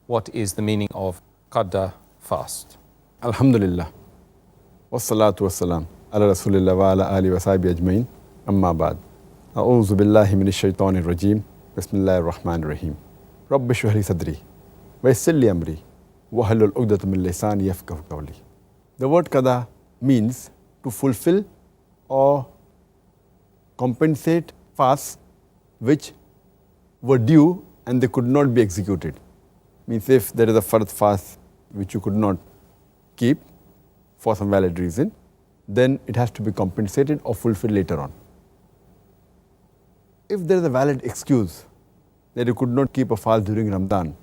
what is the meaning of Qadha fast? Alhamdulillah. Wassalatu wassalam. Ala Rasulillah wa ala alihi wa sahbihi ajmain. Amma ba'd. A'udhu billahi minash shaitanir rajim. Bismillahir rahmanir rahim. Rabbi shrah li sadri. Wa yassir li amri. Wahlul 'uqdatam min lisani yafqahu qawli. The word Qadha means to fulfill or compensate fasts which were due and they could not be executed. Means if there is a fard fast which you could not keep for some valid reason, then it has to be compensated or fulfilled later on. If there is a valid excuse that you could not keep a fast during Ramadan,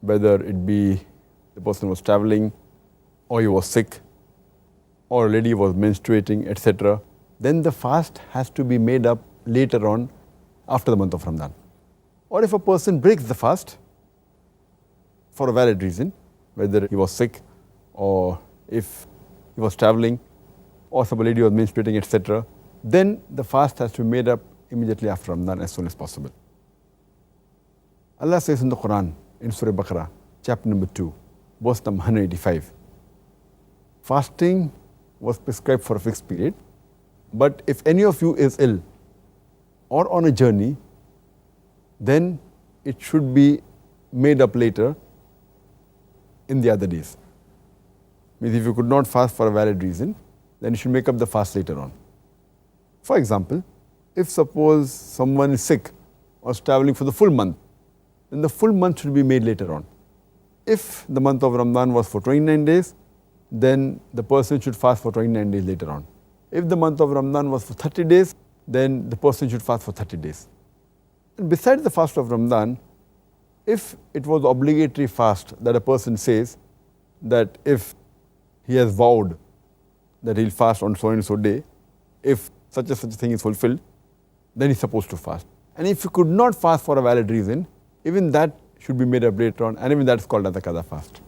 whether it be the person was traveling or he was sick or a lady was menstruating, etc., then the fast has to be made up later on after the month of Ramadan. Or if a person breaks the fast for a valid reason, whether he was sick or if he was traveling or some lady was menstruating, etc., then the fast has to be made up immediately after Ramadan as soon as possible. Allah says in the Quran, in Surah Baqarah, chapter number 2, verse number 185, fasting was prescribed for a fixed period, but if any of you is ill or on a journey, then it should be made up later in the other days. Means if you could not fast for a valid reason, then you should make up the fast later on. For example, if suppose someone is sick or is traveling for the full month, then the full month should be made later on. If the month of Ramadan was for 29 days, then the person should fast for 29 days later on. If the month of Ramadan was for 30 days, then the person should fast for 30 days. And besides the fast of Ramadan, if it was obligatory fast that a person says that if he has vowed that he'll fast on so and so day, if such a thing is fulfilled, then he's supposed to fast. And if he could not fast for a valid reason, even that should be made up later on, and even that is called as a Qadha fast.